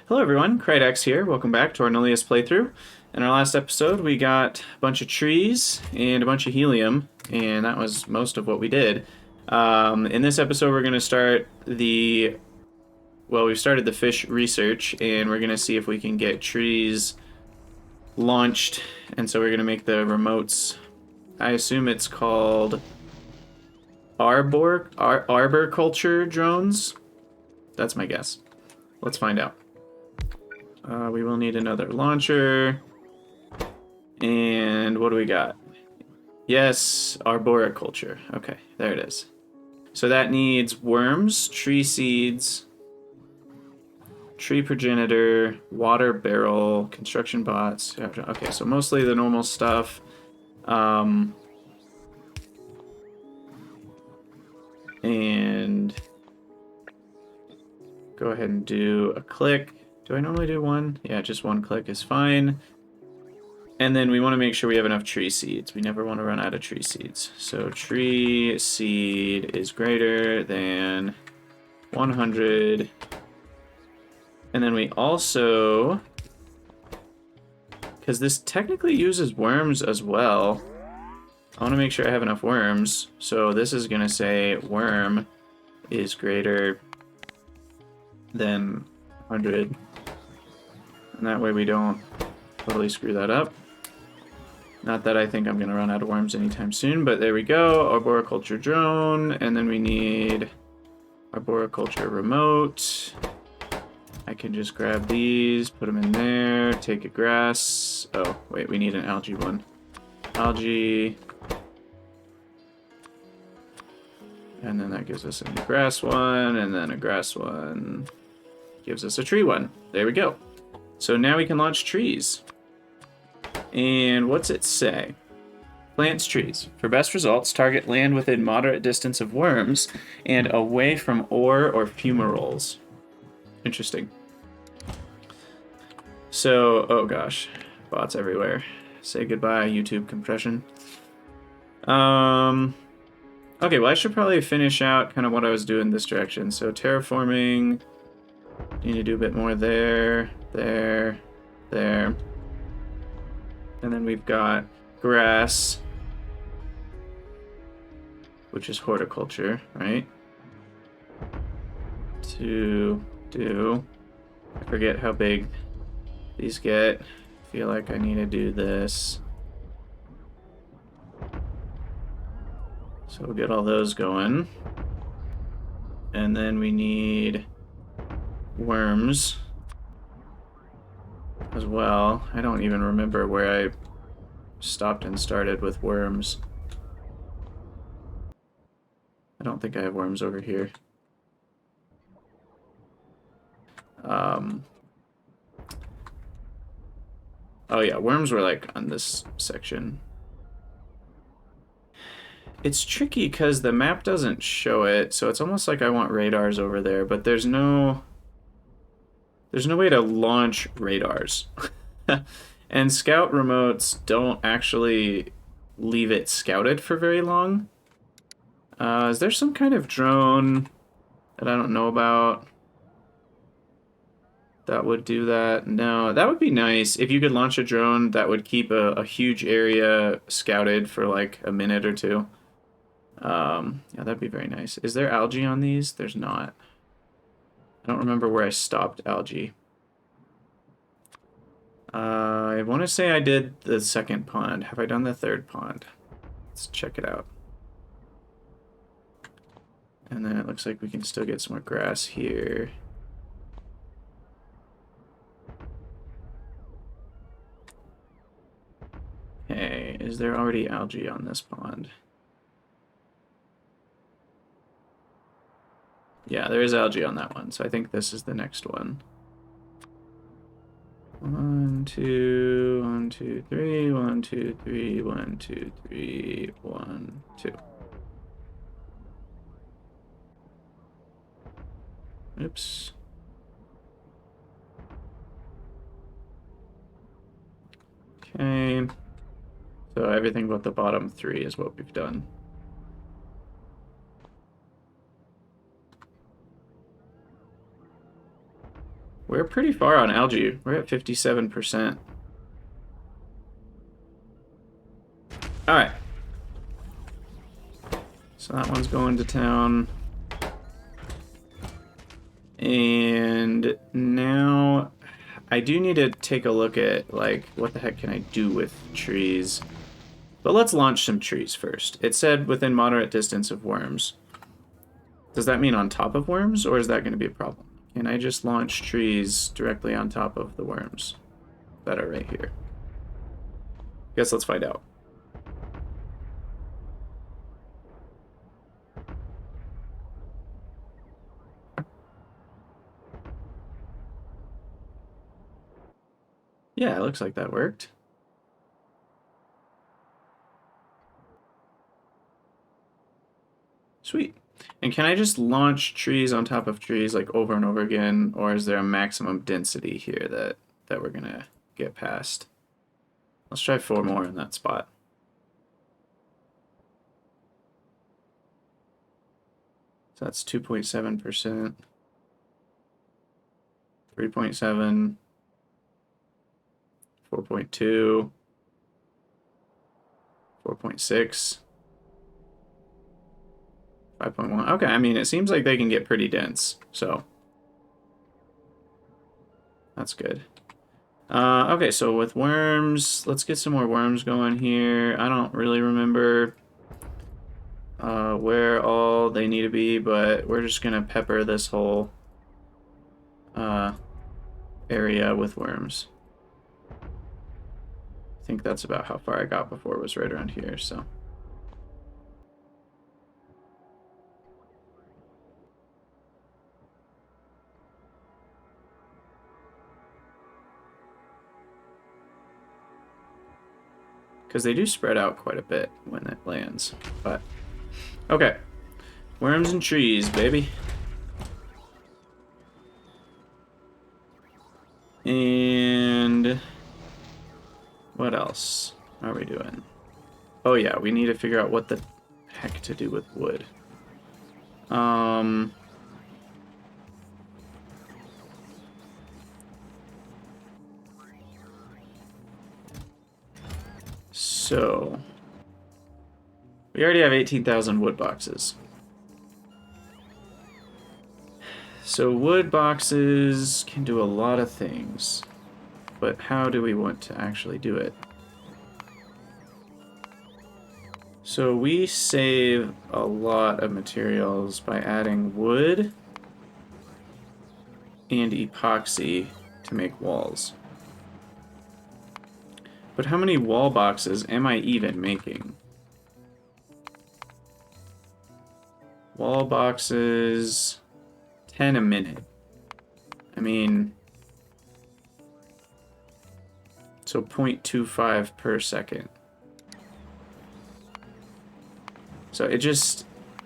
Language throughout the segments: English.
Hello everyone, Krydex here. Welcome back to our Nullius playthrough. In our last episode, we got a bunch of trees and a bunch of helium, and that was most of what we did. In this episode, we're going to start we started the fish research, and we're going to see if we can get trees launched, and so we're going to make the remotes. I assume it's called arboriculture drones. That's my guess. Let's find out. We will need another launcher. And what do we got? Yes, arboriculture. Okay, there it is. So that needs worms, tree seeds, tree progenitor, water barrel, construction bots. Okay, so mostly the normal stuff. And go ahead and do a click. Do I normally do one? Yeah, just one click is fine. And then we want to make sure we have enough tree seeds. We never want to run out of tree seeds. So tree seed is greater than 100. And then we also, because this technically uses worms as well, I want to make sure I have enough worms. So this is going to say worm is greater than 100. And that way we don't totally screw that up. Not that I think I'm going to run out of worms anytime soon, but there we go. Arboriculture drone, and then we need arboriculture remote. I can just grab these, put them in there, take a grass. Oh, wait, we need an algae one. Algae. And then that gives us a grass one, and then a grass one gives us a tree one. There we go. So now we can launch trees. And what's it say? Plants trees. For best results, target land within moderate distance of worms and away from ore or fumaroles. Interesting. So, oh gosh, bots everywhere. Say goodbye, YouTube compression. Okay, well I should probably finish out kind of what I was doing this direction. So terraforming, need to do a bit more there. And then we've got grass, which is horticulture, right? To do, I forget how big these get. I feel like I need to do this. So we'll get all those going. And then we need worms as well. I don't even remember where I stopped and started with worms. I don't think I have worms over here. Oh yeah, worms were like on this section. It's tricky because the map doesn't show it, so it's almost like I want radars over there, but there's no way to launch radars. And scout remotes don't actually leave it scouted for very long. Is there some kind of drone that I don't know about that would do that? No, that would be nice. If you could launch a drone that would keep a huge area scouted for like a minute or two. Yeah, that'd be very nice. Is there algae on these? There's not. I don't remember where I stopped algae. I want to say I did the second pond. Have I done the third pond? Let's check it out. And then it looks like we can still get some more grass here. Hey, is there already algae on this pond? Yeah, there is algae on that one, so I think this is the next one. 1, 2, 1, 2, 3, 1, 2, 3, 1, 2, 3, 1, 2. Oops. Okay. So everything but the bottom 3 is what we've done. We're pretty far on algae. We're at 57%. Alright. So that one's going to town. And now I do need to take a look at, like, what the heck can I do with trees? But let's launch some trees first. It said within moderate distance of worms. Does that mean on top of worms, or is that going to be a problem? Can I just launch trees directly on top of the worms that are right here? Guess let's find out. Yeah, it looks like that worked. Sweet. And can I just launch trees on top of trees like over and over again, or is there a maximum density here that we're gonna get past? Let's try 4 more in that spot. So that's 2.7%, 3.7, 4.2, 4.6. 5.1. Okay, I mean, it seems like they can get pretty dense, so that's good. Okay, so with worms, let's get some more worms going here. I don't really remember where all they need to be, but we're just gonna pepper this whole area with worms. I think that's about how far I got before it was right around here, so. Because they do spread out quite a bit when it lands. But, okay. Worms and trees, baby. And what else are we doing? Oh yeah, we need to figure out what the heck to do with wood. So, we already have 18,000 wood boxes. So wood boxes can do a lot of things, but how do we want to actually do it? So we save a lot of materials by adding wood and epoxy to make walls. But how many wall boxes am I even making? Wall boxes, 10 a minute. I mean, so 0.25 per second. So it just,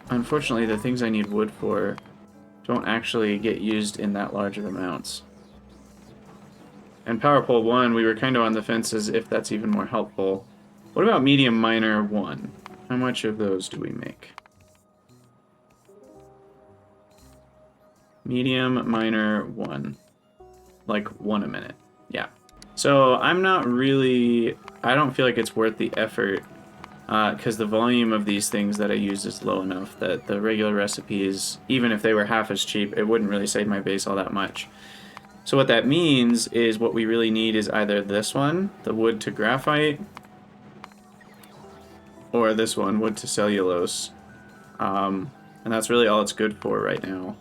unfortunately, the things I need wood for don't actually get used in that large of amounts. And Power Pole 1, we were kind of on the fence as if that's even more helpful. What about Medium Miner 1? How much of those do we make? Medium Miner 1. Like 1 a minute. Yeah. So I'm not really... I don't feel like it's worth the effort because the volume of these things that I use is low enough that the regular recipes, even if they were half as cheap, it wouldn't really save my base all that much. So what that means is what we really need is either this one, the wood to graphite, or this one, wood to cellulose. And that's really all it's good for right now.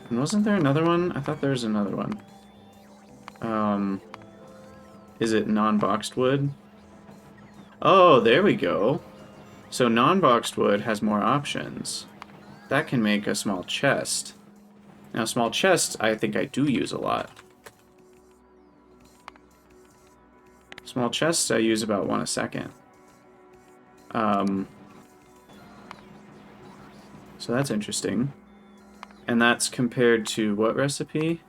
And wasn't there another one? I thought there was another one. Is it non-boxed wood? Oh, there we go. So non-boxed wood has more options. That can make a small chest. Now, small chests, I think I do use a lot. Small chests, I use about 1 a second. So that's interesting. And that's compared to what recipe?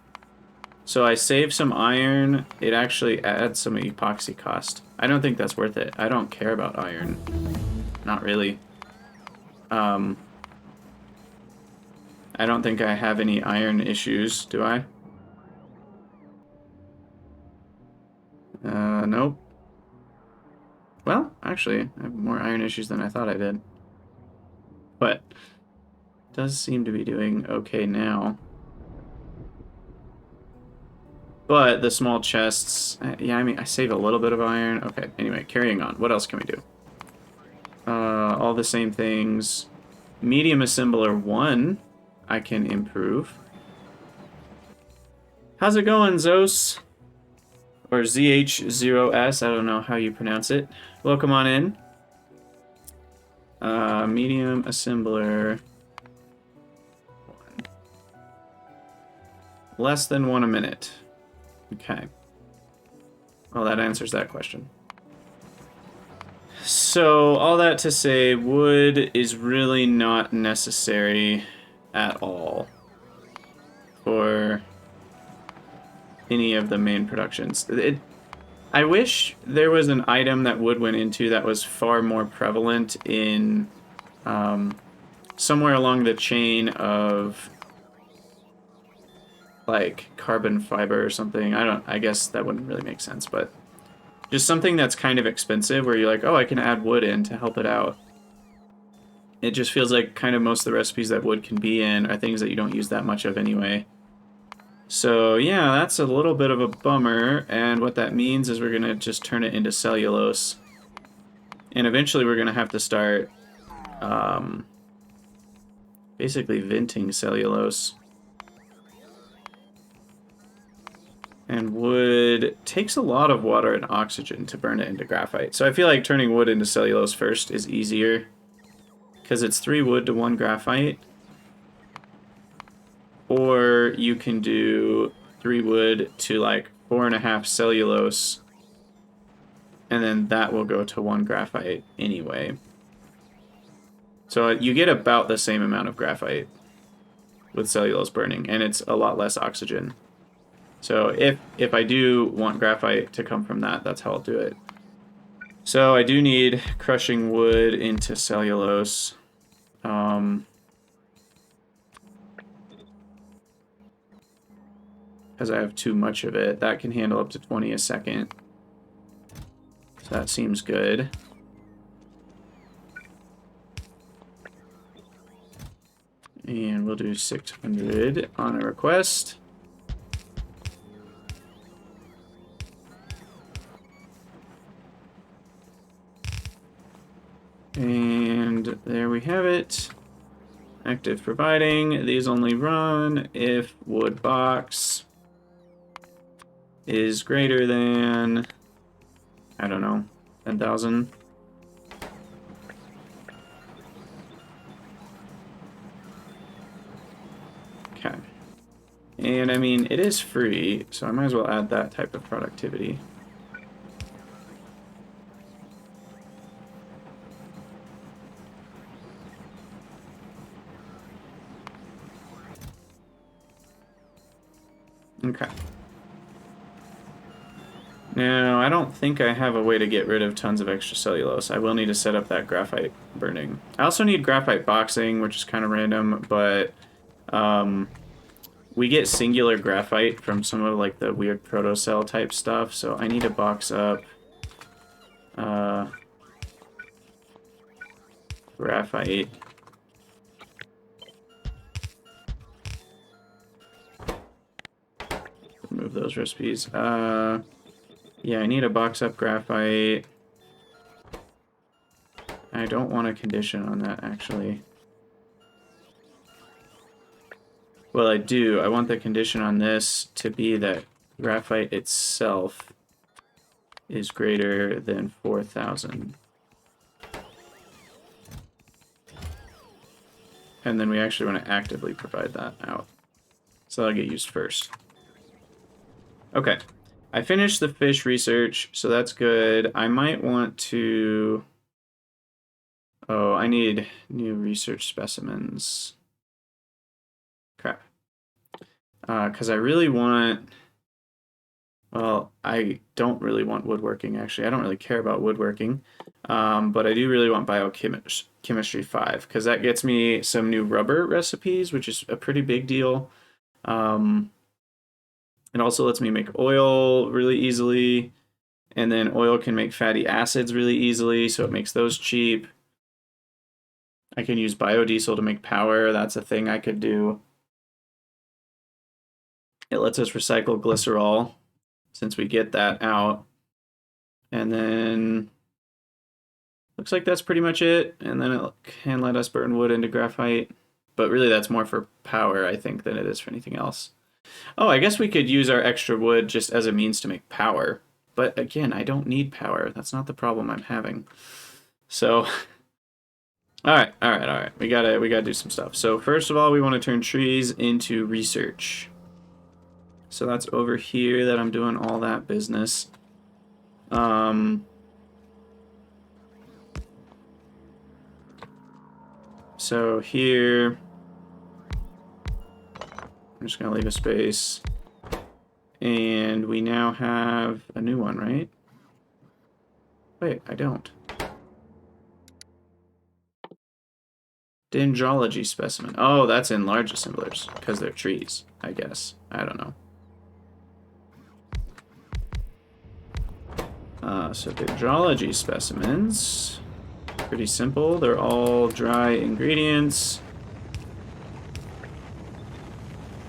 So I save some iron. It actually adds some epoxy cost. I don't think that's worth it. I don't care about iron. Not really. I don't think I have any iron issues, do I? Nope. Well, actually, I have more iron issues than I thought I did. But it does seem to be doing okay now. But the small chests, yeah, I mean, I save a little bit of iron. Okay, anyway, carrying on. What else can we do? All the same things. Medium Assembler 1, I can improve. How's it going, Zos? Or ZH0S, I don't know how you pronounce it. Welcome on in. Medium Assembler 1. Less than 1 a minute. Okay. Well, that answers that question. So, all that to say, wood is really not necessary at all for any of the main productions. I wish there was an item that wood went into that was far more prevalent in somewhere along the chain of like carbon fiber or something. I guess that wouldn't really make sense, but just something that's kind of expensive where you're like, oh, I can add wood in to help it out. It just feels like kind of most of the recipes that wood can be in are things that you don't use that much of anyway. So yeah, that's a little bit of a bummer, and what that means is we're gonna just turn it into cellulose. And eventually we're gonna have to start basically venting cellulose. And wood takes a lot of water and oxygen to burn it into graphite. So I feel like turning wood into cellulose first is easier, because it's 3 wood to 1 graphite. Or you can do 3 wood to like 4.5 cellulose, and then that will go to 1 graphite anyway. So you get about the same amount of graphite with cellulose burning, and it's a lot less oxygen. So if I do want graphite to come from that, that's how I'll do it. So I do need crushing wood into cellulose. Because I have too much of it. That can handle up to 20 a second. So that seems good. And we'll do 600 on a request. And there we have it. Active providing. These only run if wood box is greater than, I don't know, 10,000. Okay. And I mean, it is free, so I might as well add that type of productivity. Okay. Now, I don't think I have a way to get rid of tons of extra cellulose. I will need to set up that graphite burning. I also need graphite boxing, which is kind of random, but we get singular graphite from some of like the weird protocell type stuff, so I need to box up graphite. Remove those recipes. Yeah, I need to box up graphite. I don't want a condition on that, actually. Well, I do. I want the condition on this to be that graphite itself is greater than 4,000. And then we actually want to actively provide that out. So that'll get used first. Okay. I finished the fish research, so that's good. I might want to... Oh, I need new research specimens. Crap. Because I really want Well, I don't really want woodworking, actually. I don't really care about woodworking. But I do really want biochemistry 5, because that gets me some new rubber recipes, which is a pretty big deal. It also lets me make oil really easily, and then oil can make fatty acids really easily, so it makes those cheap. I can use biodiesel to make power. That's a thing I could do. It lets us recycle glycerol, since we get that out. And then looks like that's pretty much it. And then it can let us burn wood into graphite. But really that's more for power, I think, than it is for anything else. Oh, I guess we could use our extra wood just as a means to make power. But again, I don't need power. That's not the problem I'm having. So, all right. We gotta do some stuff. So first of all, we want to turn trees into research. So that's over here that I'm doing all that business. So here, I'm just gonna leave a space. And we now have a new one, right? Wait, I don't. Dendrology specimen. Oh, that's in large assemblers, because they're trees, I guess. I don't know. So dendrology specimens, pretty simple. They're all dry ingredients.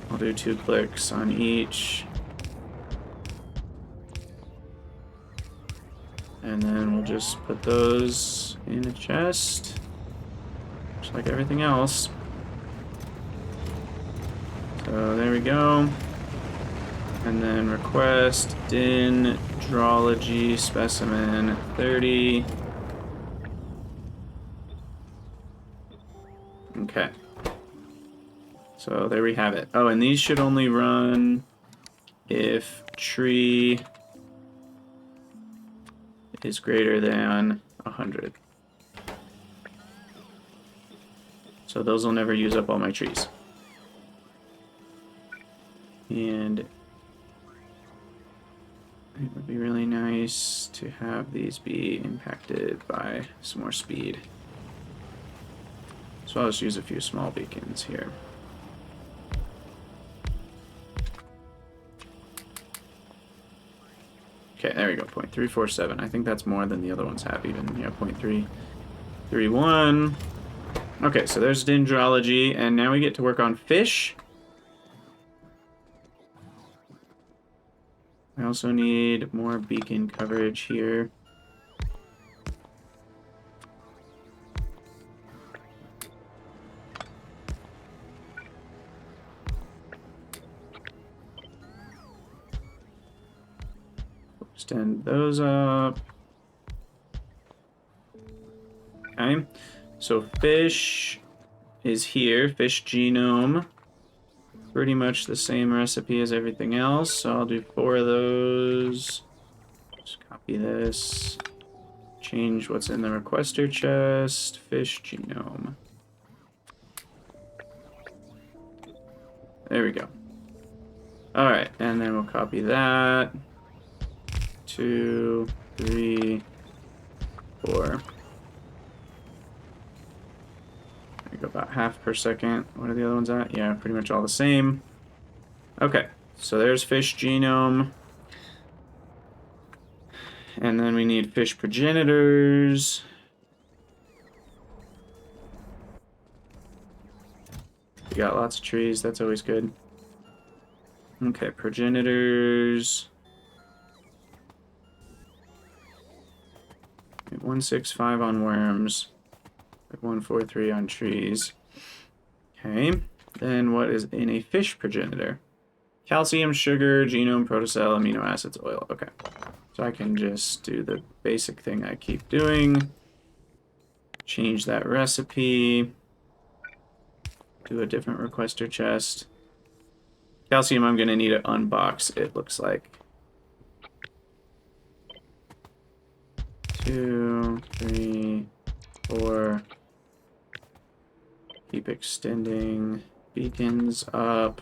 I'll do 2 clicks on each. And then we'll just put those in a chest, just like everything else. So there we go. And then request dendrology specimen 30. Okay. So there we have it. Oh, and these should only run if tree is greater than 100. So those will never use up all my trees. And it would be really nice to have these be impacted by some more speed. So I'll just use a few small beacons here. Okay, there we go, 0.347. I think that's more than the other ones have even. Yeah, 0.331. Okay, so there's dendrology, and now we get to work on fish. I also need more beacon coverage here. Extend those up. Okay, so fish is here, fish genome. Pretty much the same recipe as everything else, so I'll do 4 of those. Just copy this. Change what's in the requester chest. Fish genome. There we go. Alright, and then we'll copy that. 2, 3, 4. I go about half per second. What are the other ones at? Yeah, pretty much all the same. Okay, so there's fish genome. And then we need fish progenitors. We got lots of trees, that's always good. Okay, progenitors. 165 on worms. 143 on trees. Okay, then what is in a fish progenitor? Calcium, sugar, genome, protocell, amino acids, oil. Okay, so I can just do the basic thing I keep doing. Change that recipe. Do a different requester chest. Calcium, I'm going to need to unbox, it looks like. 2, 3, 4. Keep extending beacons up.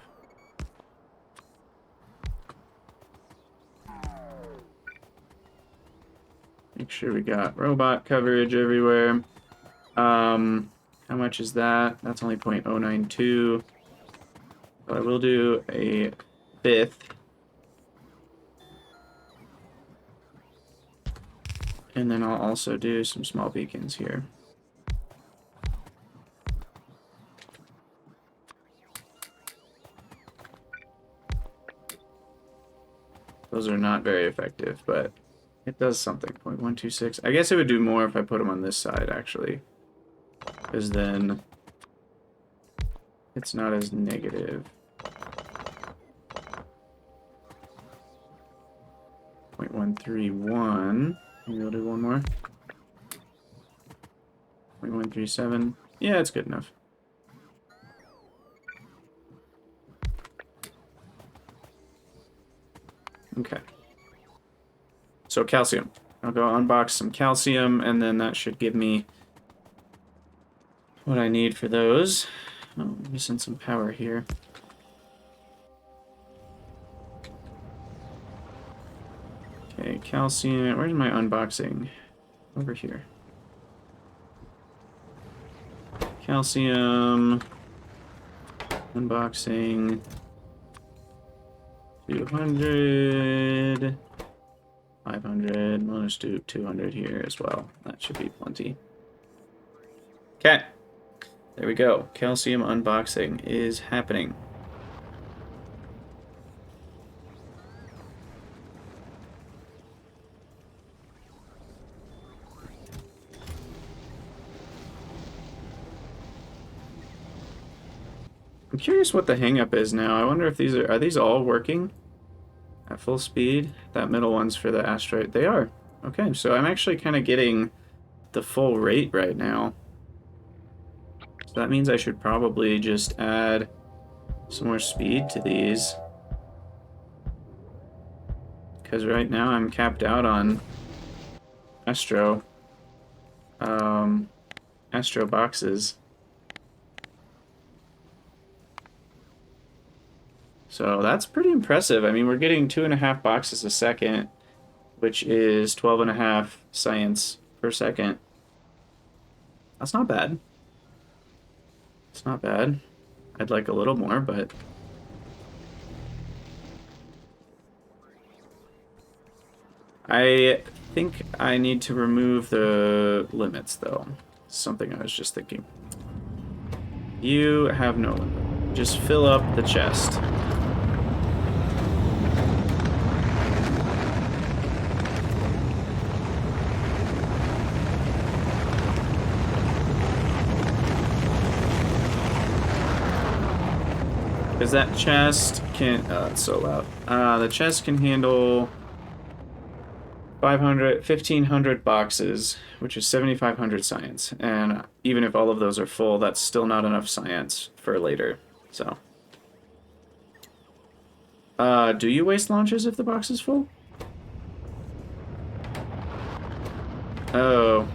Make sure we got robot coverage everywhere. How much is that? That's only 0.092. But I will do a fifth. And then I'll also do some small beacons here. Those are not very effective, but it does something. 0.126. I guess it would do more if I put them on this side, actually. Because then it's not as negative. 0.131. Maybe I'll do one more. 0.137. Yeah, it's good enough. Okay. So calcium. I'll go unbox some calcium, and then that should give me what I need for those. Oh, I'm missing some power here. Okay, calcium. Where's my unboxing? Over here. Calcium. Unboxing. 200. 500. We'll just do 200 here as well. That should be plenty. Okay. There we go. Calcium unboxing is happening. I'm curious what the hang-up is now. I wonder if these are these all working at full speed? That middle one's for the asteroid. They are. Okay, so I'm actually kind of getting the full rate right now. So that means I should probably just add some more speed to these. Because right now I'm capped out on Astro. Astro boxes. So that's pretty impressive. I mean, we're getting 2.5 boxes a second, which is 12.5 science per second. That's not bad. It's not bad. I'd like a little more, but... I think I need to remove the limits, though. Something I was just thinking. You have no limit. Just fill up the chest. Because that chest can... it's so loud. The chest can handle 1,500 boxes, which is 7,500 science. And even if all of those are full, that's still not enough science for later. So... do you waste launches if the box is full? Oh.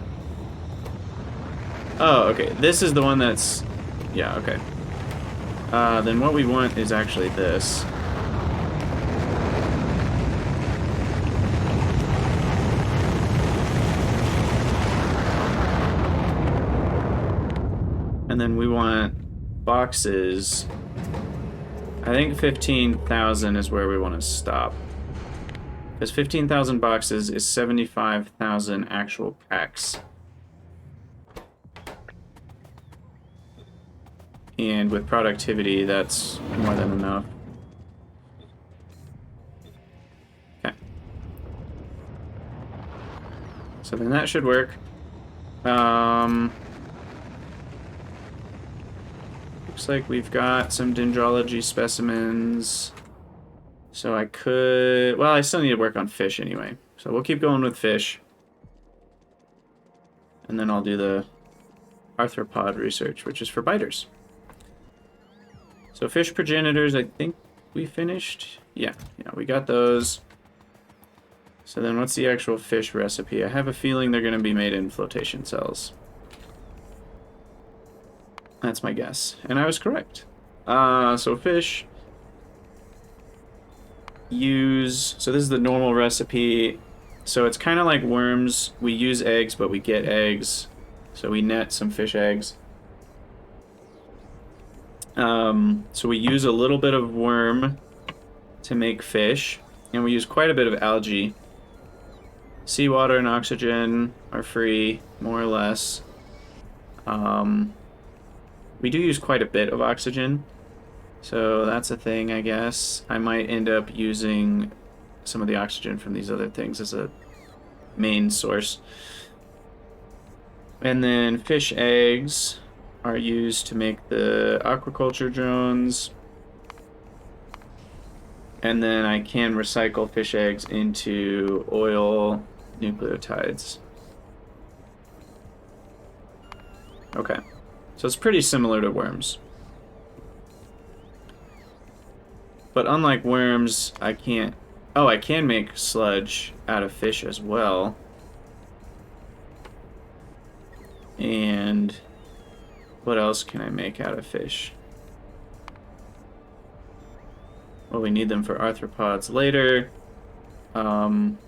Oh, okay. This is the one that's... Yeah, okay. Then what we want is actually this. And then we want boxes. I think 15,000 is where we want to stop. Because 15,000 boxes is 75,000 actual packs. And with productivity, that's more than enough. Okay. So then that should work. Looks like we've got some dendrology specimens. So I could... Well, I still need to work on fish anyway. So we'll keep going with fish. And then I'll do the arthropod research, which is for biters. So fish progenitors, I think we finished. Yeah, we got those. So then what's the actual fish recipe? I have a feeling they're going to be made in flotation cells. That's my guess. And I was correct. So fish use... So this is the normal recipe. So it's kind of like worms. We use eggs, but we get eggs. So we net some fish eggs. So we use a little bit of worm to make fish, and we use quite a bit of algae. Seawater and oxygen are free, more or less. We do use quite a bit of oxygen, so that's a thing, I guess. I might end up using some of the oxygen from these other things as a main source. And then fish eggs are used to make the aquaculture drones. And then I can recycle fish eggs into oil nucleotides. Okay. So it's pretty similar to worms. But unlike worms, I can't... Oh, I can make sludge out of fish as well. And what else can I make out of fish? Well, we need them for arthropods later. And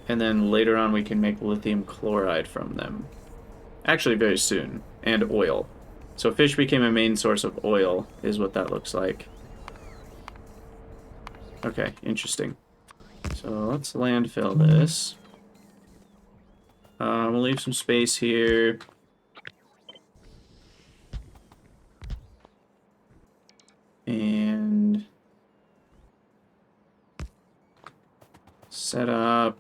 then later on we can make lithium chloride from them. Actually, very soon. And oil. So fish became a main source of oil, is what that looks like. Okay, interesting. So let's landfill this. We'll leave some space here. And set up.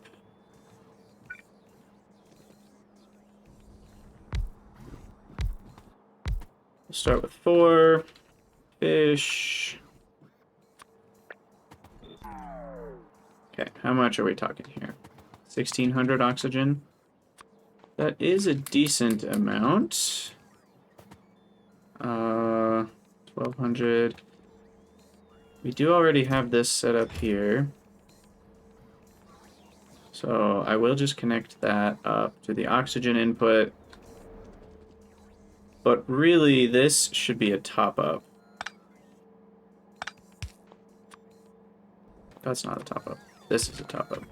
We'll start with 4 fish. Okay, how much are we talking here? 1,600 oxygen. That is a decent amount. 1,200. We do already have this set up here. So I will just connect that up to the oxygen input. But really, this should be a top-up. That's not a top-up. This is a top-up.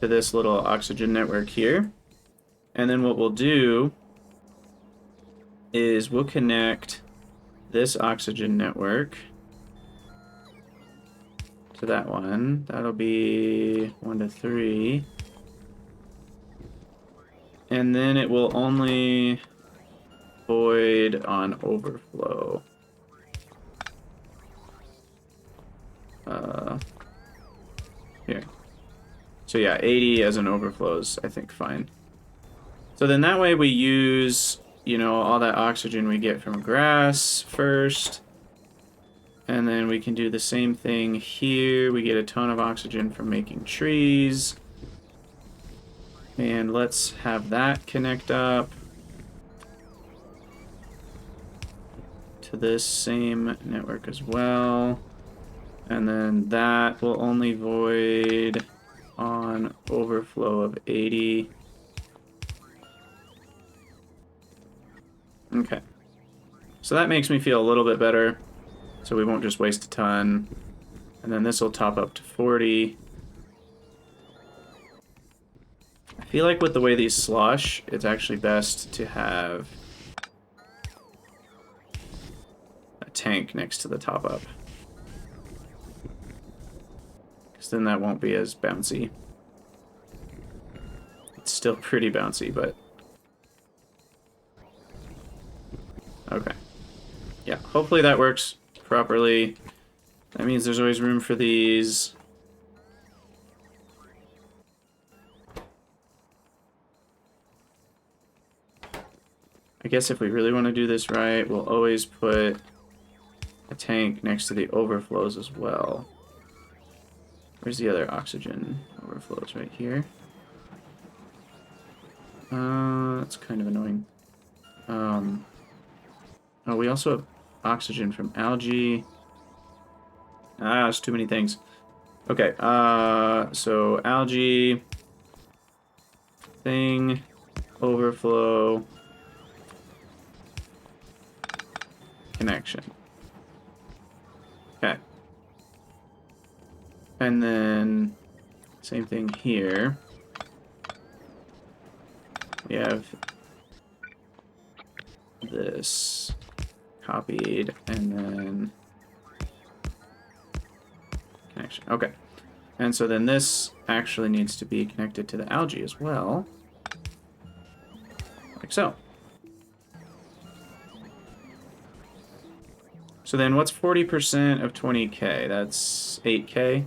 To this little oxygen network here. And then what we'll do is we'll connect this oxygen network to that one. That'll be 1 to 3. And then it will only void on overflow. Here. So yeah, 80 as an overflow is, I think, fine. So then that way we use, you know, all that oxygen we get from grass first. And then we can do the same thing here. We get a ton of oxygen from making trees. And let's have that connect up to this same network as well. And then that will only void on overflow of 80. Okay. So that makes me feel a little bit better. So we won't just waste a ton. And then this will top up to 40. I feel like with the way these slosh, it's actually best to have a tank next to the top up. Because then that won't be as bouncy. It's still pretty bouncy, but... Okay. Yeah, hopefully that works properly. That means there's always room for these. I guess if we really want to do this right, we'll always put a tank next to the overflows as well. Where's the other oxygen overflows? Right here. That's kind of annoying. Oh, we also have oxygen from algae. It's too many things. Okay, so algae, thing, overflow, connection. Okay. And then same thing here. We have this copied and then connection. Okay. And so then this actually needs to be connected to the algae as well. Like so. So then what's 40% of 20K? That's 8K.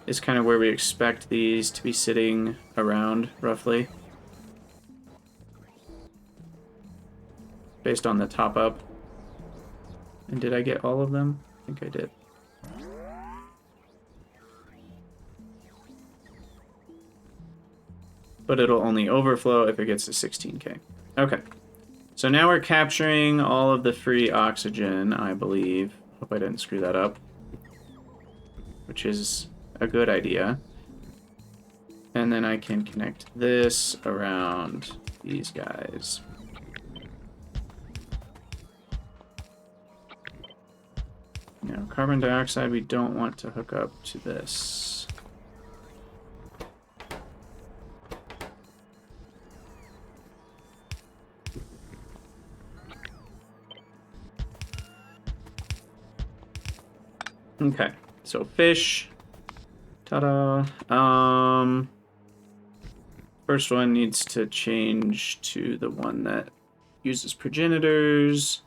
Is kind of where we expect these to be sitting around, roughly. Based on the top up. And did I get all of them? I think I did. But it'll only overflow if it gets to 16K. Okay. So now we're capturing all of the free oxygen, I believe. Hope I didn't screw that up. Which is a good idea. And then I can connect this around these guys. Now, carbon dioxide we don't want to hook up to this. Okay, so fish. Ta-da. First one needs to change to the one that uses progenitors.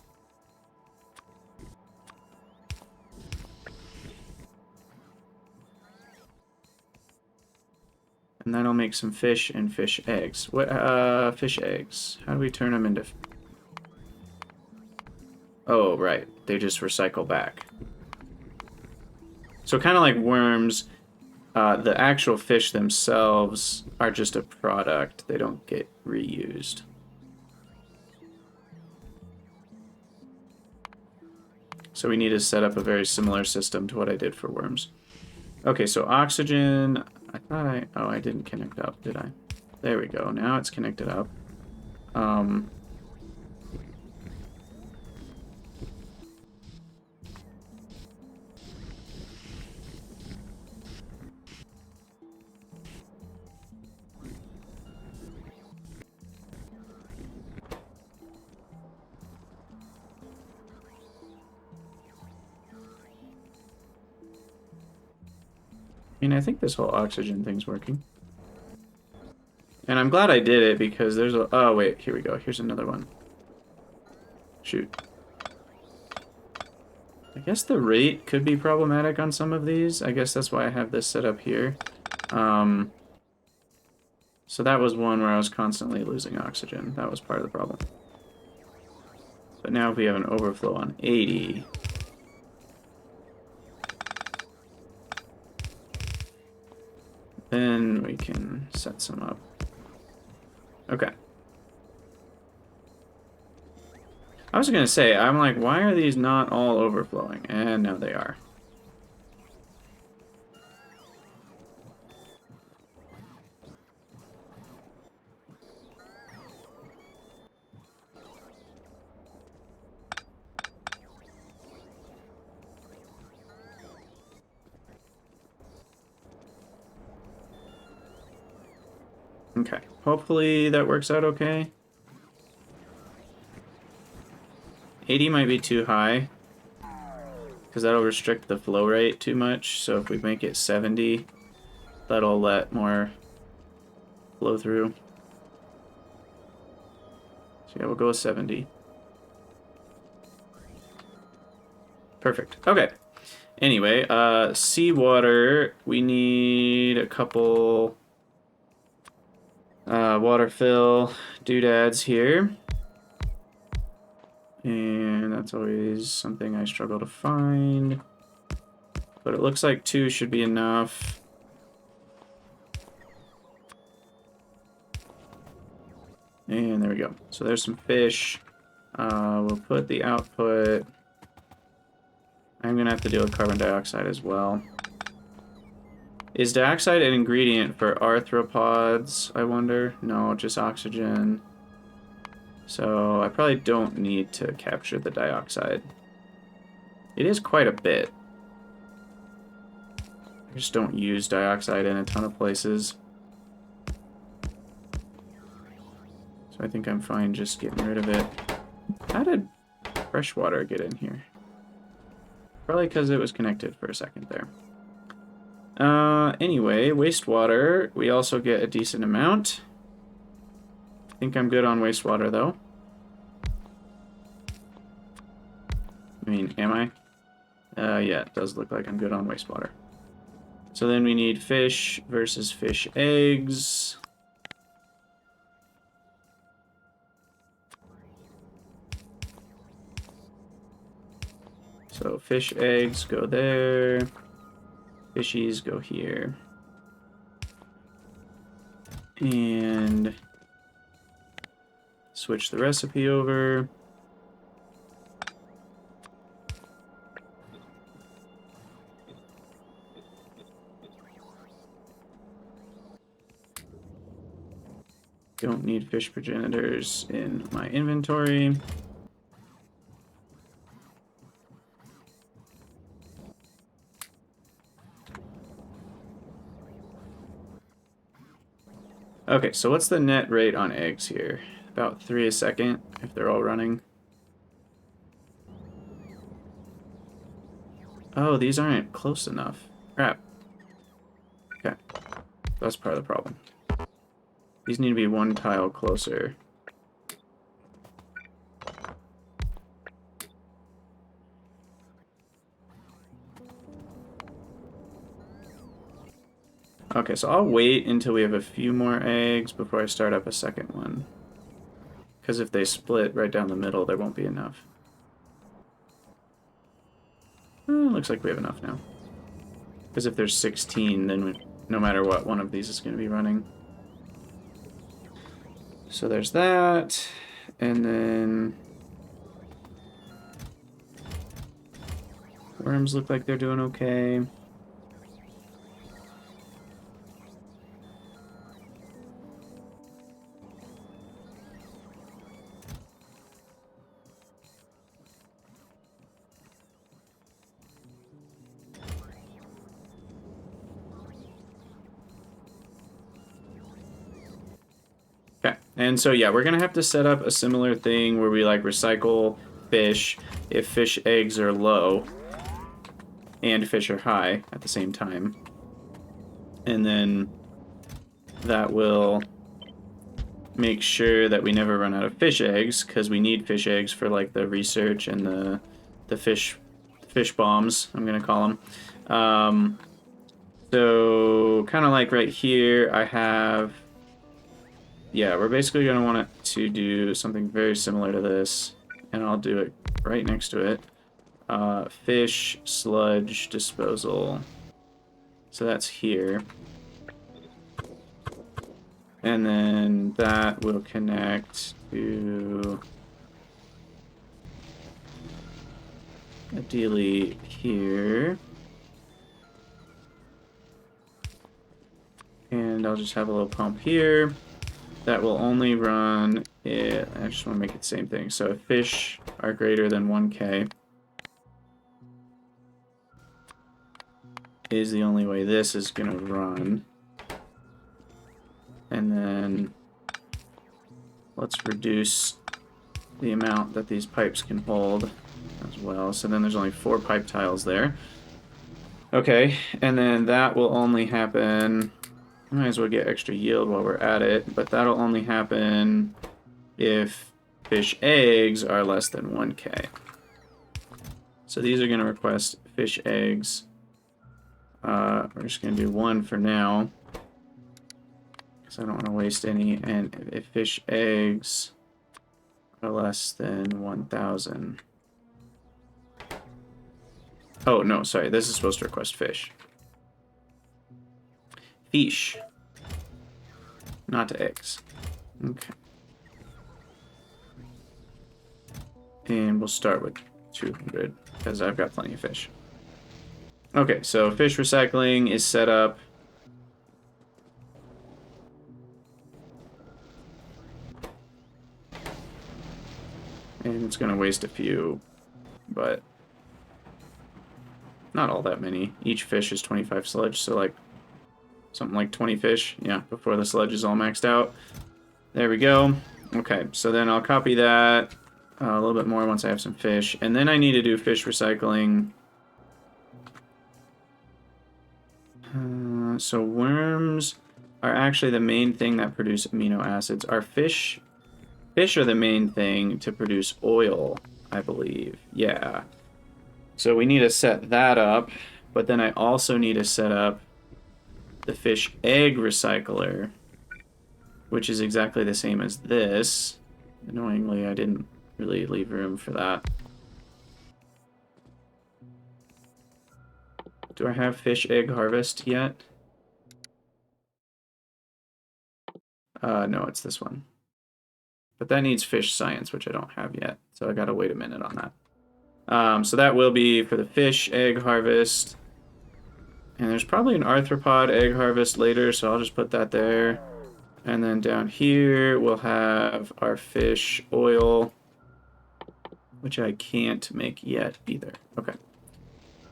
And that'll make some fish and fish eggs. What, fish eggs. How do we turn them into... Oh, right. They just recycle back. So kind of like worms, the actual fish themselves are just a product. They don't get reused. So we need to set up a very similar system to what I did for worms. Okay, so oxygen... I thought I... Oh, I didn't connect up, did I? There we go. Now it's connected up. I mean, I think this whole oxygen thing's working. And I'm glad I did it because there's a... Oh, wait. Here we go. Here's another one. Shoot. I guess the rate could be problematic on some of these. I guess that's why I have this set up here. So that was one where I was constantly losing oxygen. That was part of the problem. But now if we have an overflow on 80... then we can set some up. Okay. I was gonna say, I'm like, why are these not all overflowing? And now they are. Okay, hopefully that works out okay. 80 might be too high, because that'll restrict the flow rate too much. So if we make it 70, that'll let more flow through. So yeah, we'll go with 70. Perfect. Okay. Anyway, seawater, we need a couple Waterfill doodads here. And that's always something I struggle to find. But it looks like 2 should be enough. And there we go. So there's some fish. We'll put the output. I'm going to have to deal with carbon dioxide as well. Is dioxide an ingredient for arthropods, I wonder? No, just oxygen. So I probably don't need to capture the dioxide. It is quite a bit. just don't use dioxide in a ton of places. So I think I'm fine just getting rid of it. How did fresh water get in here? Probably because it was connected for a second there. Anyway, wastewater, we also get a decent amount. I think I'm good on wastewater, though. I mean, am I? Yeah, it does look like I'm good on wastewater. So then we need fish versus fish eggs. So fish eggs go there. Fishies go here. And switch the recipe over. Don't need fish progenitors in my inventory. Okay, so what's the net rate on eggs here? About 3 a second if they're all running. Oh, these aren't close enough. Crap. Okay, that's part of the problem. These need to be one tile closer. Okay, so I'll wait until we have a few more eggs before I start up a second one. Because if they split right down the middle, there won't be enough. Looks like we have enough now. Because if there's 16, then no matter what, one of these is going to be running. So there's that. And then worms look like they're doing okay. Okay, and so yeah, we're gonna have to set up a similar thing where we like recycle fish if fish eggs are low and fish are high at the same time. And then that will make sure that we never run out of fish eggs, because we need fish eggs for like the research and the fish bombs, I'm gonna call them. So kind of like right here, I have. Yeah, we're basically going to want it to do something very similar to this, and I'll do it right next to it. Fish sludge disposal. So that's here. And then that will connect to ideally here. And I'll just have a little pump here. That will only run it. I just want to make it the same thing. So if fish are greater than 1K is the only way this is going to run. And then let's reduce the amount that these pipes can hold as well. So then there's only 4 pipe tiles there. Okay, and then that will only happen. Might as well get extra yield while we're at it, but that'll only happen if fish eggs are less than 1K. So these are going to request fish eggs. We're just going to do 1 for now, because I don't want to waste any. And if fish eggs are less than 1,000. Oh, no, sorry. This is supposed to request fish. Fish. Not eggs. Okay. And we'll start with 200, because I've got plenty of fish. Okay, so fish recycling is set up. And it's going to waste a few, but not all that many. Each fish is 25 sludge, so like something like 20 fish, yeah, before the sludge is all maxed out. There we go. Okay, so then I'll copy that a little bit more once I have some fish, and then I need to do fish recycling. So worms are actually the main thing that produce amino acids. Our fish are the main thing to produce oil, I believe. Yeah. So we need to set that up, but then I also need to set up the fish egg recycler, which is exactly the same as this. Annoyingly, I didn't really leave room for that. Do I have fish egg harvest yet? No, it's this one. But that needs fish science, which I don't have yet. So I gotta wait a minute on that. So that will be for the fish egg harvest. And there's probably an arthropod egg harvest later, so I'll just put that there. And then down here, we'll have our fish oil, which I can't make yet either. Okay.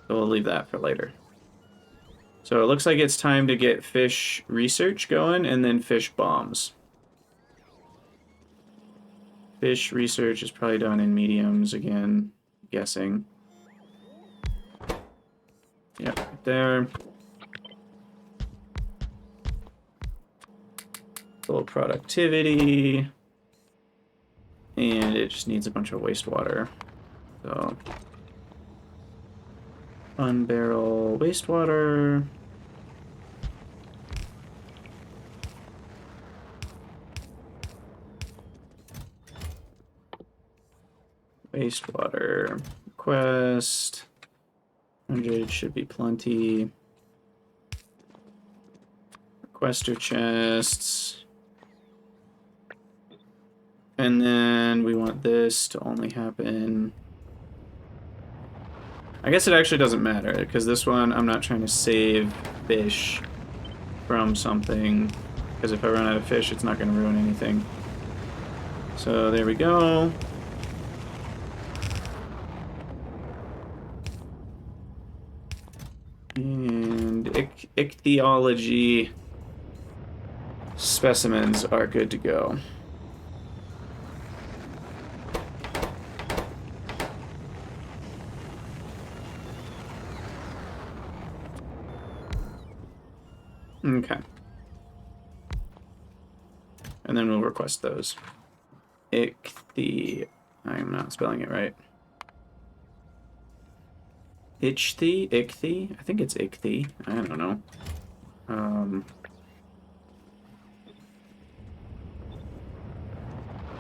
So we'll leave that for later. So it looks like it's time to get fish research going and then fish bombs. Fish research is probably done in mediums again, guessing. Yep, right there. Full productivity. And it just needs a bunch of wastewater. So unbarrel wastewater. Wastewater request. 100 should be plenty. Requester chests. And then we want this to only happen. I guess it actually doesn't matter, because this one I'm not trying to save fish from something, because if I run out of fish, it's not going to ruin anything. So there we go. And ichthyology specimens are good to go. Okay. And then we'll request those. I'm not spelling it right. Ichthy? I think it's ichthy. I don't know.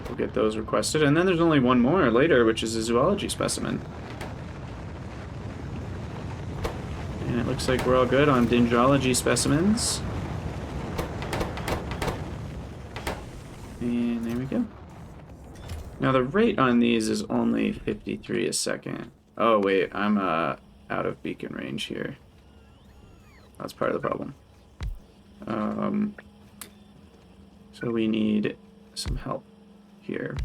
We'll get those requested. And then there's only one more later, which is a zoology specimen. And it looks like we're all good on dendrology specimens. And there we go. Now the rate on these is only 53 a second. Oh wait, I'm out of beacon range here. That's part of the problem. So we need some help here.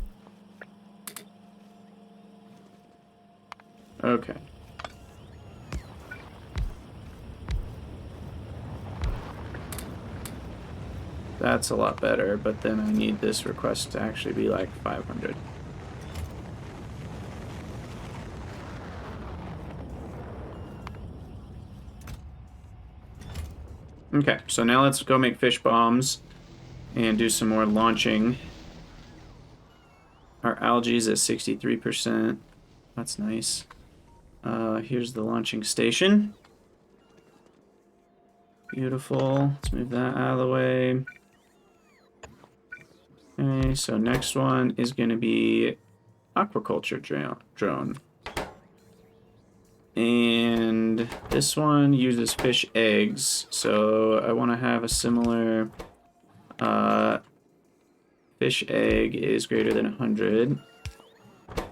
Okay. That's a lot better, but then I need this request to actually be like 500. Okay, so now let's go make fish bombs and do some more launching. Our algae's at 63%. That's nice. Here's the launching station. Beautiful. Let's move that out of the way. Okay, so next one is going to be Aquaculture Drone. And this one uses fish eggs, so I want to have a similar fish egg is greater than 100.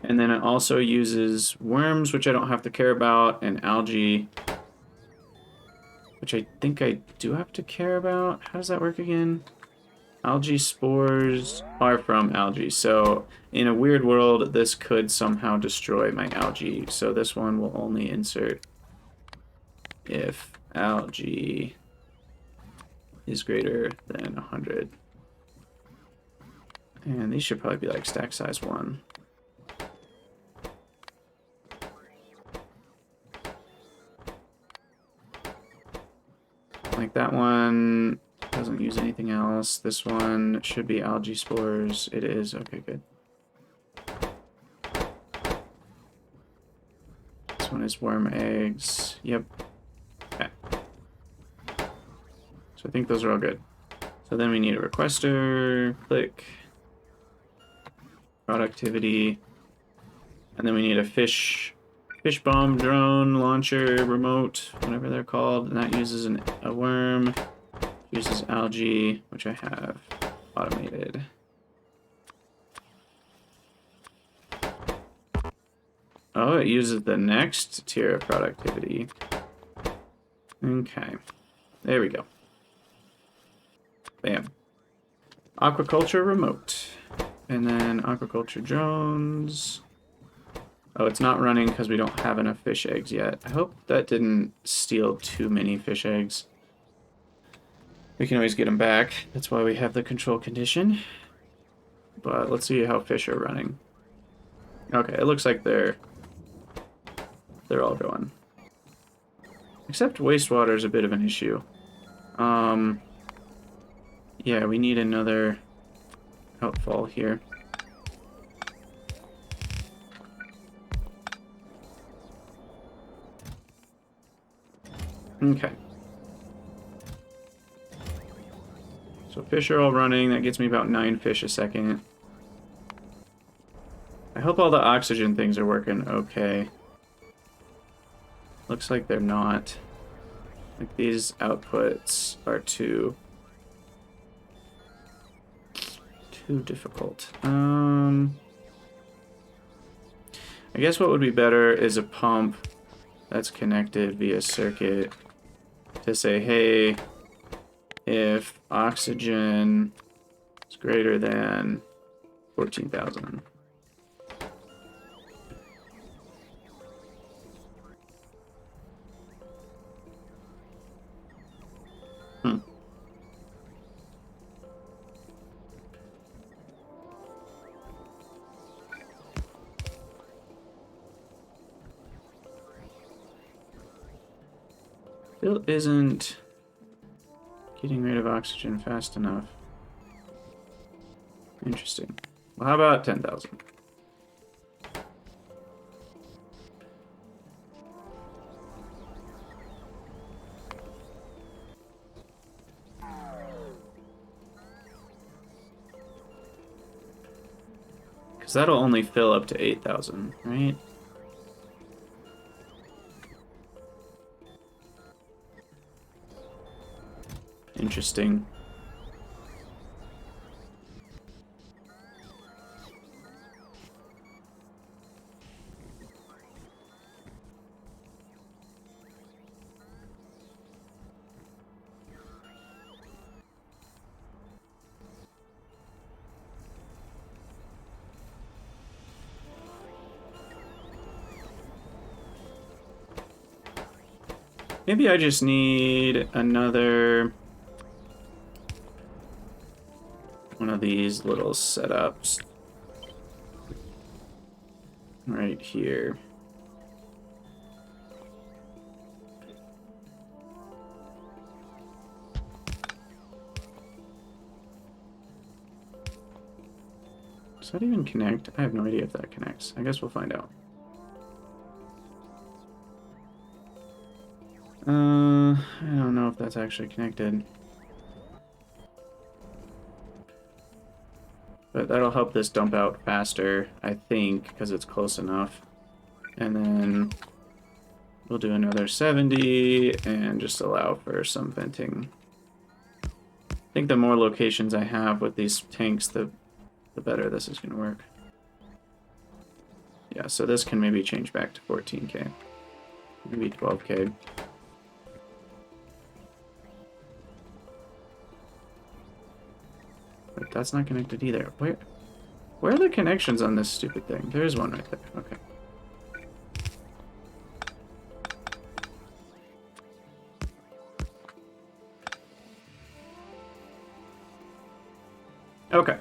And then it also uses worms, which I don't have to care about, and algae, which I think I do have to care about. How does that work again? Algae spores are from algae, so in a weird world, this could somehow destroy my algae. So this one will only insert if algae is greater than 100. And these should probably be like stack size 1. Like that one doesn't use anything else. This one should be algae spores. It is. Okay, good. This one is worm eggs. Yep. Okay. So I think those are all good. So then we need a requester. Click. Productivity. And then we need a fish bomb drone launcher remote, whatever they're called. And that uses a worm. Uses algae, which I have automated. Oh, it uses the next tier of productivity. Okay. There we go. Bam. Aquaculture remote. And then aquaculture drones. Oh, it's not running because we don't have enough fish eggs yet. I hope that didn't steal too many fish eggs. We can always get them back. That's why we have the control condition. But let's see how fish are running. Okay, it looks like they're all going. Except wastewater is a bit of an issue. Yeah, we need another outfall here. Okay. So fish are all running. That gets me about 9 fish a second. I hope all the oxygen things are working okay. Looks like they're not. Like these outputs are too difficult. I guess what would be better is a pump that's connected via circuit to say, hey, if oxygen is greater than 14,000. Still isn't getting rid of oxygen fast enough. Interesting. Well, how about 10,000? Because that'll only fill up to 8,000, right? Interesting. Maybe I just need another one of these little setups right here. Does that even connect? I have no idea if that connects. I guess we'll find out. I don't know if that's actually connected. But that'll help this dump out faster, I think, because it's close enough. And then we'll do another 70 and just allow for some venting. I think the more locations I have with these tanks, the better this is going to work. Yeah, so this can maybe change back to 14K. Maybe 12K. But that's not connected either. Where are the connections on this stupid thing? There's one right there. Okay. Okay.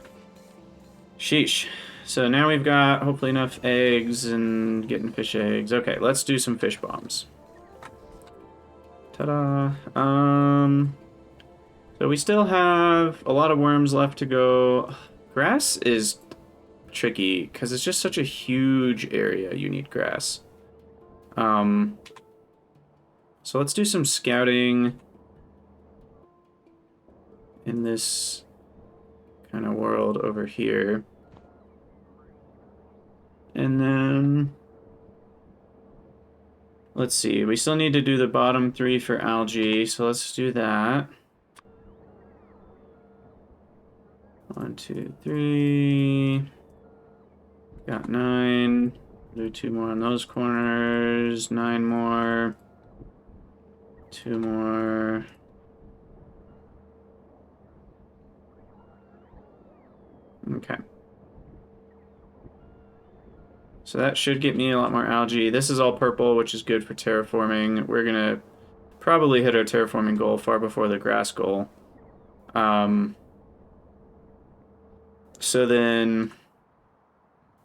Sheesh. So now we've got hopefully enough eggs and getting fish eggs. Okay, let's do some fish bombs. Ta-da. So we still have a lot of worms left to go. Grass is tricky because it's just such a huge area. You need grass. So let's do some scouting in this kind of world over here. And then let's see, we still need to do the bottom 3 for algae, so let's do that. 1, 2, 3. Got 9. Do 2 more on those corners. 9 more. 2 more. Okay. So that should get me a lot more algae. This is all purple, which is good for terraforming. We're gonna probably hit our terraforming goal far before the grass goal. So then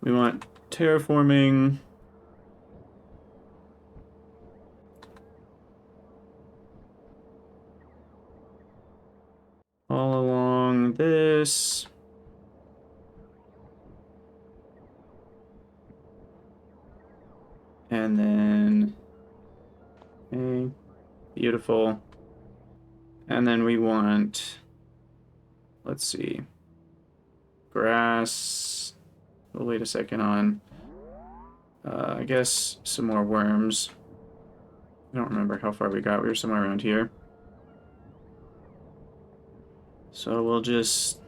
we want terraforming. All along this. And then, okay, beautiful. And then we want, let's see, grass. We'll wait a second on, I guess, some more worms. I don't remember how far we got. We were somewhere around here. So we'll just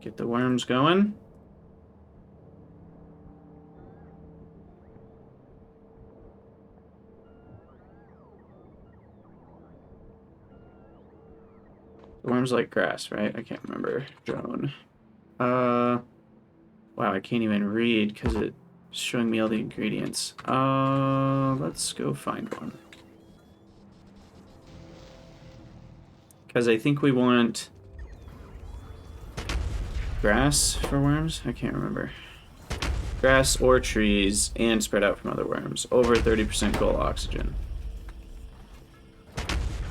get the worms going. The worms like grass, right? I can't remember. Drone. Wow, I can't even read because it's showing me all the ingredients. Let's go find one. Because I think we want grass for worms? I can't remember. Grass or trees and spread out from other worms. Over 30% goal oxygen.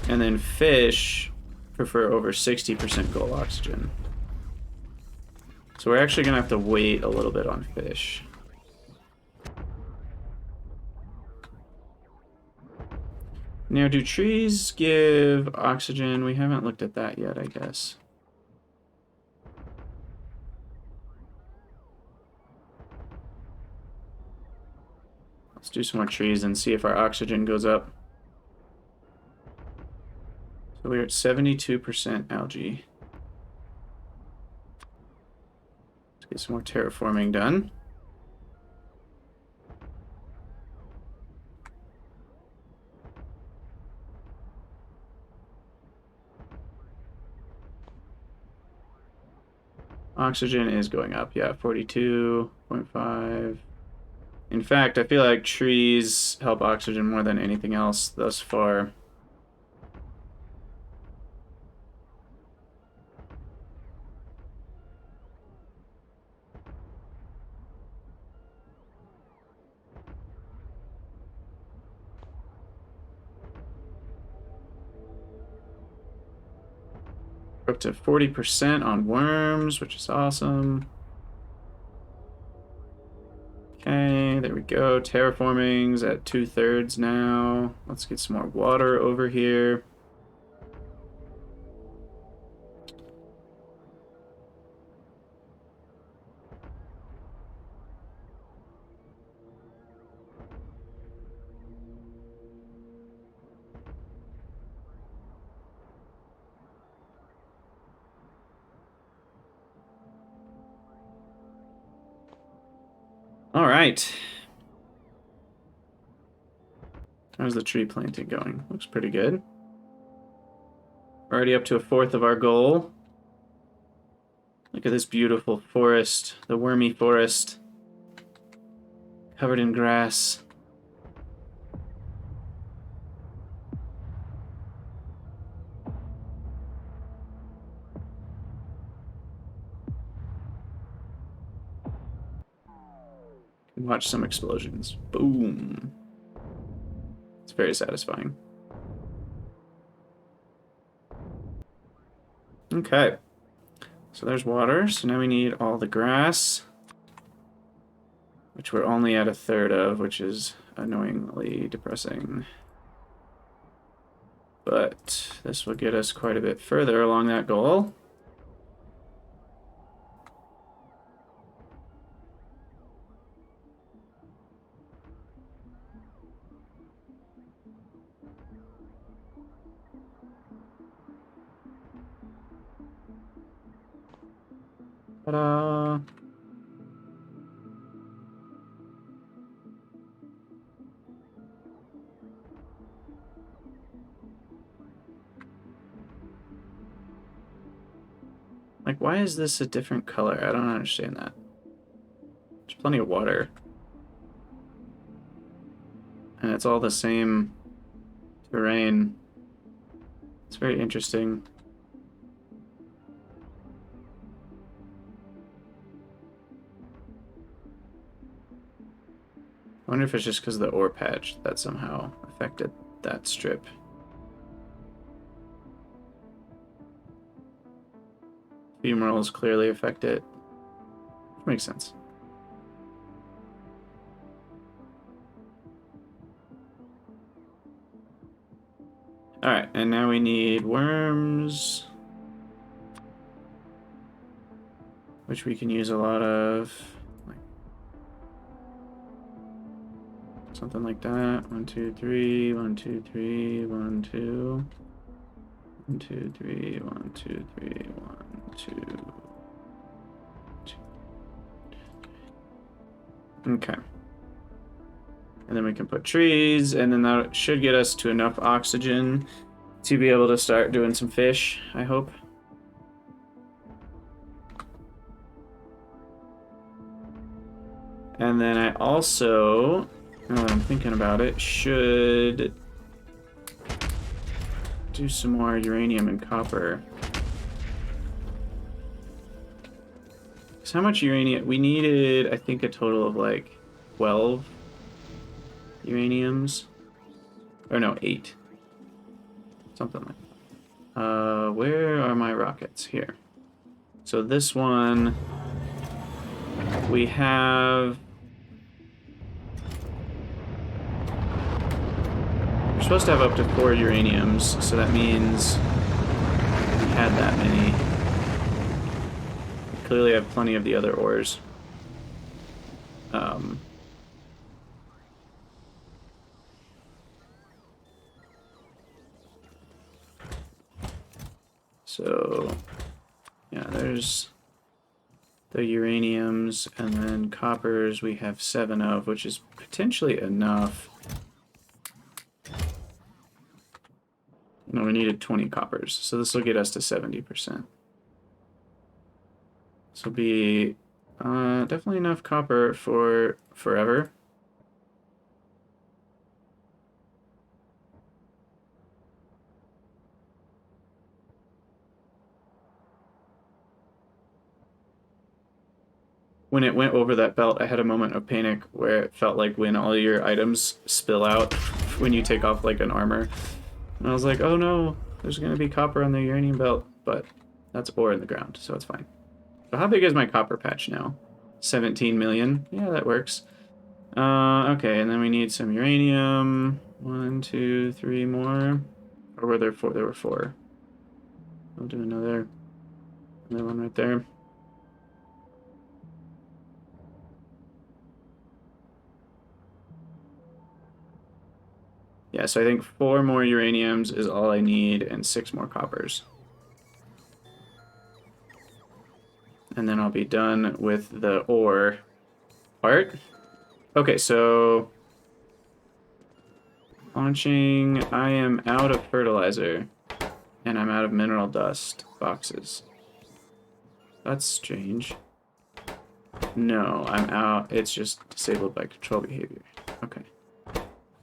And then fish prefer over 60% goal oxygen. So we're actually going to have to wait a little bit on fish. Now, do trees give oxygen? We haven't looked at that yet, I guess. Let's do some more trees and see if our oxygen goes up. So we're at 72% algae. Let's get some more terraforming done. Oxygen is going up, yeah, 42.5. In fact, I feel like trees help oxygen more than anything else thus far. We're up to 40% on worms, which is awesome. Okay, there we go. Terraforming's at 2/3 now. Let's get some more water over here. All right. How's the tree planting going? Looks pretty good. Already up to 1/4 of our goal. Look at this beautiful forest, the wormy forest, covered in grass. Watch some explosions. Boom. It's very satisfying. Okay. So there's water. So now we need all the grass, which we're only at 1/3 of, which is annoyingly depressing. But this will get us quite a bit further along that goal. Ta-da! Like, why is this a different color? I don't understand that. There's plenty of water. And it's all the same terrain. It's very interesting. I wonder if it's just because of the ore patch that somehow affected that strip. Fumaroles clearly affect it. Makes sense. Alright, and now we need worms, which we can use a lot of. Like, something like that. 1, 2, 3, 1, 2, 3, 1, 2. 1, 2, 3, 1, 2, 3, 1, 2. Okay. And then we can put trees, and then that should get us to enough oxygen to be able to start doing some fish, I hope. And then I also, now that I'm thinking about it, should do some more uranium and copper. So how much uranium? We needed, I think, a total of like 12 uraniums. Or no, 8. Something like that. Where are my rockets? Here. So this one, we have... We're supposed to have up to 4 uraniums, so that means we had that many. We clearly have plenty of the other ores. So, yeah, there's the uraniums, and then coppers we have 7 of, which is potentially enough. No, we needed 20 coppers, so this will get us to 70%. This will be definitely enough copper for forever. When it went over that belt, I had a moment of panic where it felt like when all your items spill out when you take off like an armor. And I was like, oh no, there's going to be copper on the uranium belt, but that's ore in the ground, so it's fine. So how big is my copper patch now? 17 million? Yeah, that works. Okay, and then we need some uranium. 1, 2, 3 more. Or were there 4? There were 4. I'll do another one right there. Yeah, so I think 4 more uraniums is all I need, and 6 more coppers. And then I'll be done with the ore part. Okay, so... launching, I am out of fertilizer. And I'm out of mineral dust boxes. That's strange. No, I'm out. It's just disabled by control behavior. Okay.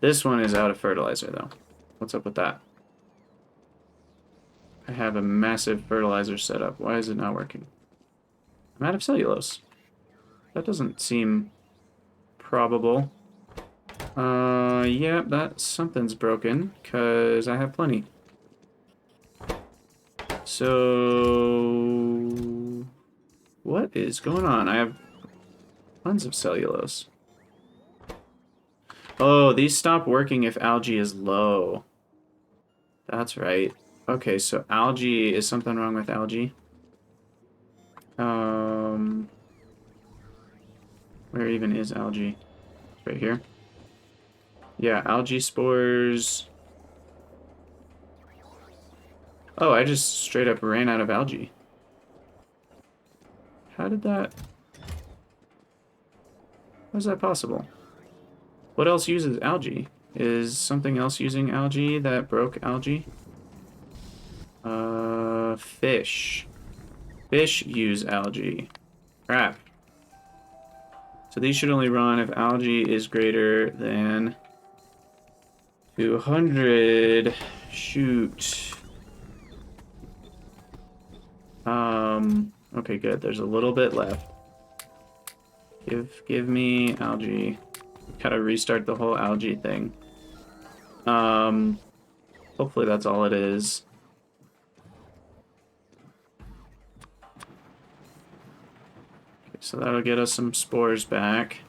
This one is out of fertilizer, though. What's up with that? I have a massive fertilizer setup. Why is it not working? I'm out of cellulose. That doesn't seem probable. Yeah, something's broken, because I have plenty. So, what is going on? I have tons of cellulose. Oh, these stop working if algae is low. That's right. Okay, so algae, is something wrong with algae? Where even is algae? Right here. Yeah, algae spores. Oh, I just straight up ran out of algae. How did that... How is that possible? What else uses algae? Is something else using algae that broke algae? Fish. Fish use algae. Crap. So these should only run if algae is greater than 200. Shoot. Okay, good. There's a little bit left. Give me algae. Gotta restart the whole algae thing. Hopefully that's all it is. Okay, so that'll get us some spores back.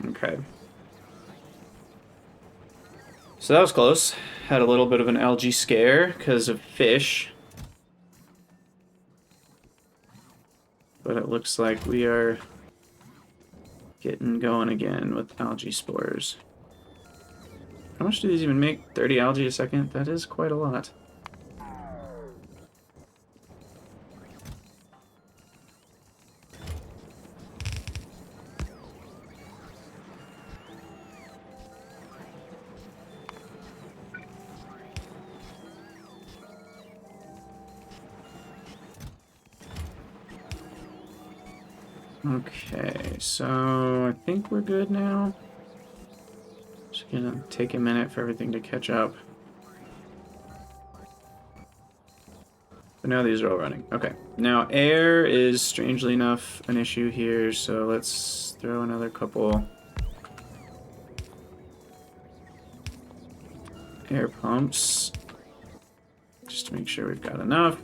Okay. So that was close. Had a little bit of an algae scare because of fish. But it looks like we are getting going again with algae spores. How much do these even make? 30 algae a second? That is quite a lot. Okay, so I think we're good now. Just gonna take a minute for everything to catch up. But now these are all running. Okay, now air is strangely enough an issue here, so let's throw another couple air pumps just to make sure we've got enough.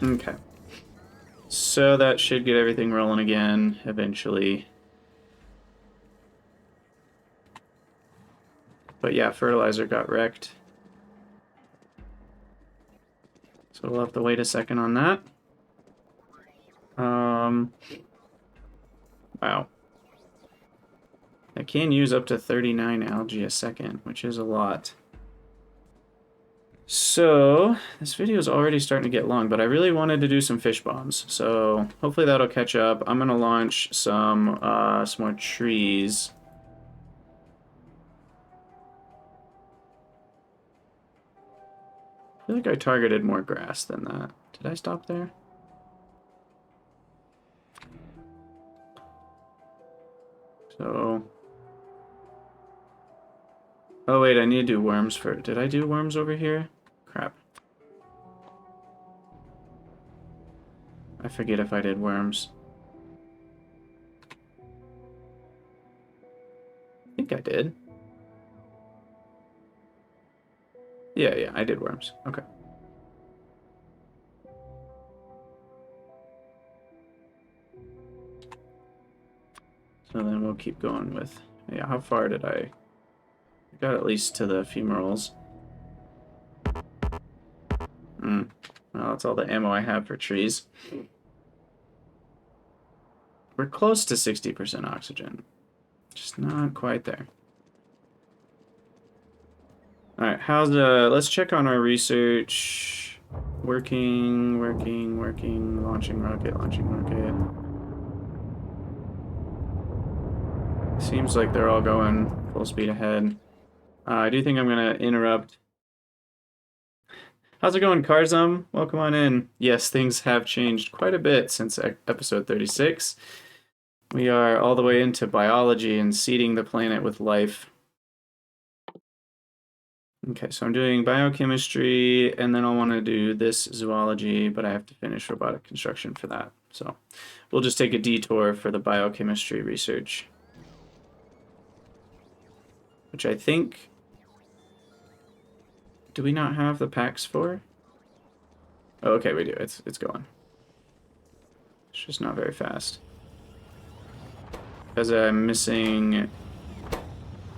Okay. So that should get everything rolling again eventually. But yeah, fertilizer got wrecked. So we'll have to wait a second on that. Wow. I can use up to 39 algae a second, which is a lot. So, this video is already starting to get long, but I really wanted to do some fish bombs. So, hopefully that'll catch up. I'm gonna launch some more trees. I feel like I targeted more grass than that. Did I stop there? So... Oh wait, I need to do worms for... Did I do worms over here? Crap. I forget if I did worms. I think I did. Yeah, I did worms. Okay. So then we'll keep going with... Yeah, how far did I... Got at least to the fumerals. Well, that's all the ammo I have for trees. We're close to 60% oxygen. Just not quite there. Alright, let's check on our research. Working, launching rocket. Seems like they're all going full speed ahead. I do think I'm going to interrupt. How's it going, Karzum? Welcome on in. Yes, things have changed quite a bit since episode 36. We are all the way into biology and seeding the planet with life. Okay, so I'm doing biochemistry, and then I'll want to do this zoology, but I have to finish robotic construction for that. So we'll just take a detour for the biochemistry research, which I think... Do we not have the packs for? Oh, okay, we do. It's going. It's just not very fast. Because I'm missing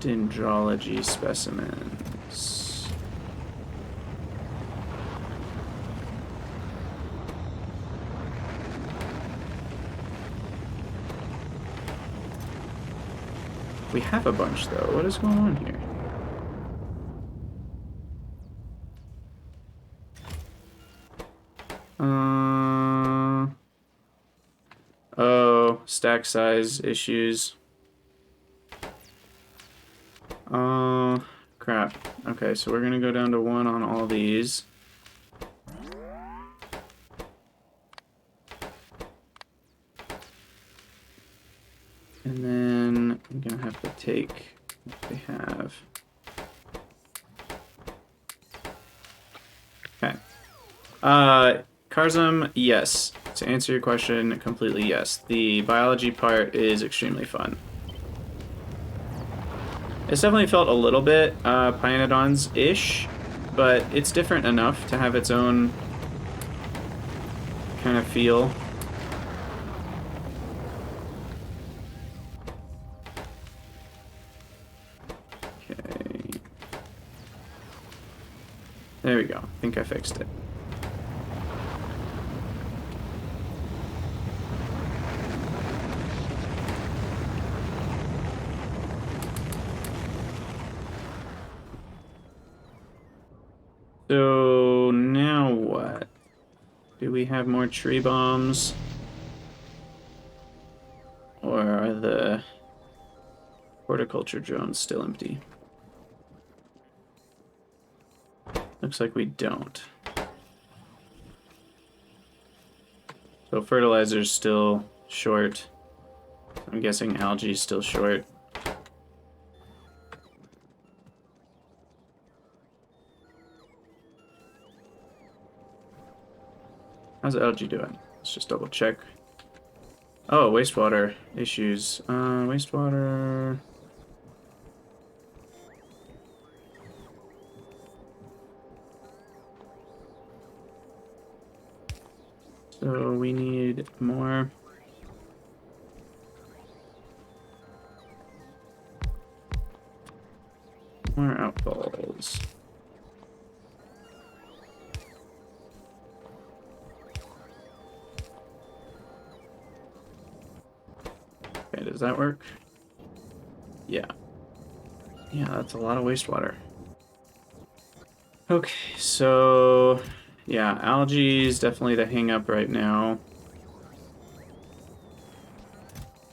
dendrology specimens. We have a bunch, though. What is going on here? Oh, stack size issues. Oh, crap. Okay, so we're gonna go down to 1 on all these. And then I'm gonna have to take what they have. Okay. Karzum, yes. To answer your question, completely yes. The biology part is extremely fun. It's definitely felt a little bit Pionodons-ish, but it's different enough to have its own kind of feel. Okay. There we go. I think I fixed it. So now what? Do we have more tree bombs? Or are the horticulture drones still empty? Looks like we don't. So fertilizer's still short. I'm guessing algae's still short. How's algae doing? Let's just double check. Oh, wastewater issues. Wastewater... So we need more. More outfalls. Okay, does that work? Yeah. Yeah, that's a lot of wastewater. Okay, so... Yeah, algae is definitely the hang-up right now.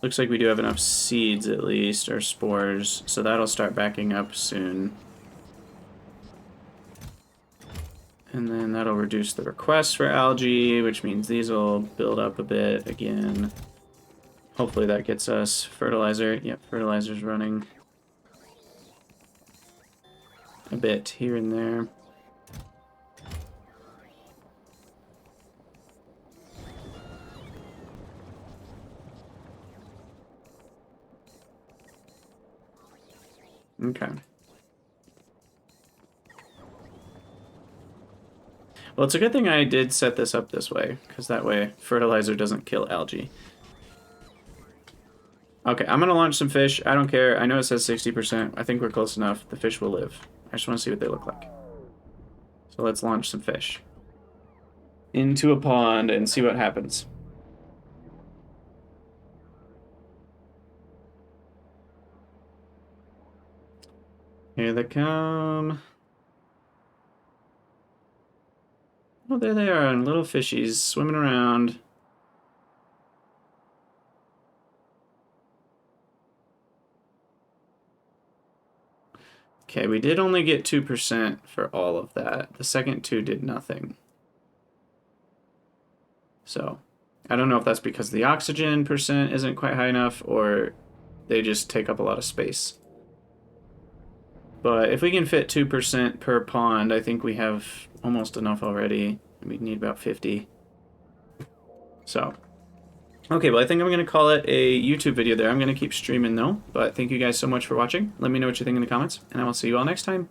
Looks like we do have enough seeds, at least, or spores, so that'll start backing up soon. And then that'll reduce the requests for algae, which means these will build up a bit again. Hopefully that gets us fertilizer. Yep, fertilizer's running a bit here and there. Okay. Well, it's a good thing I did set this up this way, because that way fertilizer doesn't kill algae. Okay, I'm gonna launch some fish. I don't care. I know it says 60%. I think we're close enough. The fish will live. I just want to see what they look like. So let's launch some fish into a pond and see what happens. Here they come. Oh, there they are, little fishies swimming around. Okay, we did only get 2% for all of that. The second two did nothing. So, I don't know if that's because the oxygen percent isn't quite high enough, or they just take up a lot of space. But if we can fit 2% per pond, I think we have almost enough already. We need about 50. So, okay, well, I think I'm going to call it a YouTube video there. I'm going to keep streaming, though. But thank you guys so much for watching. Let me know what you think in the comments, and I will see you all next time.